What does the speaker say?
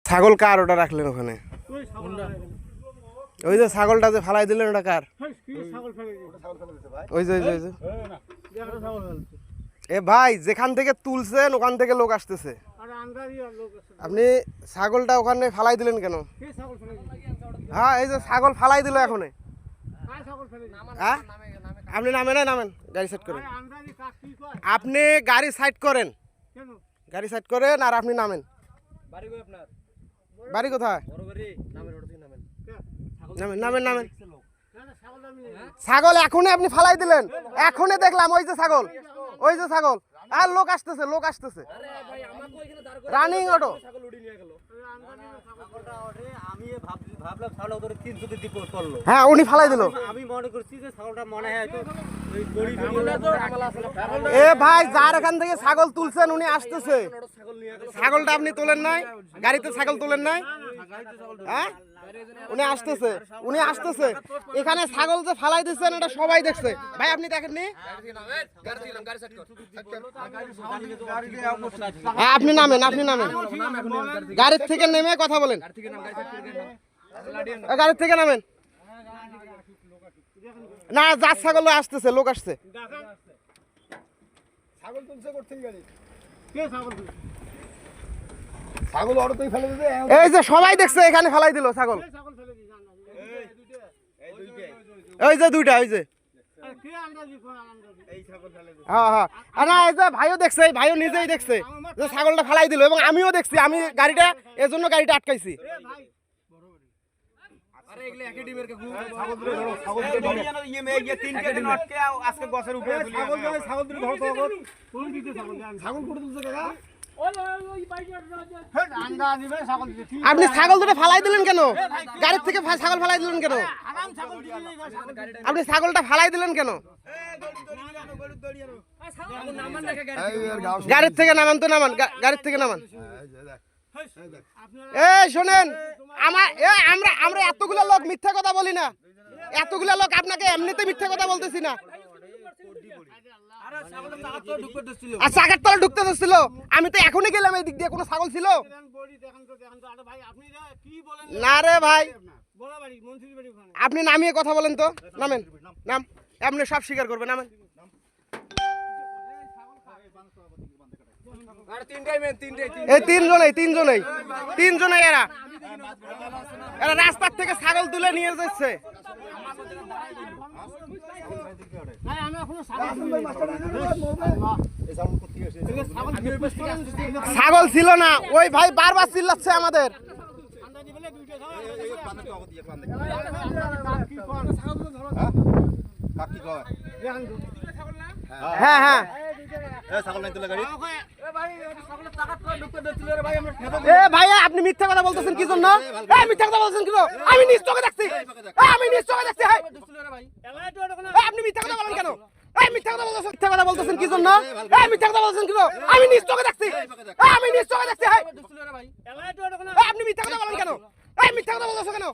ছাগল কার ওটা রাখলেন ওখানে? ওই যে ছাগলটা যে ফালাই দিলেন ওটা কার? ওই যে ওই যে ওই যে এ ভাই, যেখান থেকে তুলছেন ওখান থেকে লোক আসতেছে। আপনি ছাগলটা ওখানে ফালাই দিলেন কেন? হ্যাঁ, এই যে ছাগল ফালাই দিল এখন। হ্যাঁ, আপনি নামেন, নামেন, গাড়ি সাইড করেন। আপনি গাড়ি সাইড করেন, গাড়ি সাইড করেন আর আপনি নামেন। বাড়ি কোথায়? নামেন, নামেন, নামেন। ছাগল এখনই আপনি ফালাই দিলেন, এখনই দেখলাম। ওই যে ছাগল, ওই যে ছাগল। আর লোক আসতেছে, লোক আসতেছে, রানিং অটো। হ্যাঁ, উনি ফালাই দিল। এ ভাই, যার এখান থেকে ছাগল তুলছেন উনি আসতেছে। ছাগলটা আপনি তোলেন নাই, গাড়িতে ছাগল তোলেন নাই। হ্যাঁ, উনি আসতেছে, উনি আসতেছে। এখানে ছাগল যে ফালাই দিচ্ছেন এটা সবাই দেখছে। ভাই আপনি দেখেননি? হ্যাঁ, আপনি নামেন, আপনি নামেন, গাড়ির থেকে নেমে কথা বলেন। গাড়ির থেকে নামেন। না, যার ছাগল আসতেছে, লোক আসছে। এই যে সবাই দেখছে, এখানে ফেলাই দিল ছাগল। ওই যে দুইটা, ওই যে হ্যাঁ হ্যাঁ, না, এই যে ভাইও দেখছে, ভাইও নিজেই দেখছে যে ছাগলটা ফেলাই দিল, এবং আমিও দেখছি। আমি গাড়িটা এজন্য গাড়িটা আটকাইছি। আপনি ছাগল দুটো ফালাই দিলেন কেন? গাড়ির থেকে ছাগল ফালাই দিলেন কেন? আপনি ছাগলটা ফালাই দিলেন কেন? গাড়ির থেকে নামান তো, নামান, গাড়ির থেকে নামান। এই শোনেন, আমরা এতগুলো লোক মিথ্যা কথা বলি না। এতগুলো লোক আপনাকে এমনিতে মিথ্যা কথা বলতেছি না। আর চাকার তলে ঢুকতে ধরছিল, আমি তো এখনই গেলাম। এই দিক দিয়ে কোনো ছাগল ছিল না রে ভাই। আপনি নামিয়ে কথা বলেন তো, নামেন, নাম। আপনি সব স্বীকার করবেন, নামেন। এই তিনজনেই এরা রাস্তার থেকে ছাগল তুলে নিয়ে যাচ্ছে। ছাগল ছিল না, ওই ভাই বারবার চিল্লাচ্ছে আমাদের। হ্যাঁ হ্যাঁ, ভাইয়া আপনি মিথ্যা কথা বলতেছেন কি জন্য? মিথ্যা কথা বলছেন কেন? আমি নিজ চোখে দেখছি, আমি নিজ চোখে দেখছি। আপনি মিথ্যা কথা বলেন কেন? মিথ্যা কথা বলতেছেন কি জন্য? মিথ্যা কথা বলছেন কেন? আমি নিজ চোখে দেখছি, আমি নিজ চোখে দেখছি। আপনি মিথ্যা কথা বলেন কেন? মিথ্যা কথা বলতেছেন কেন?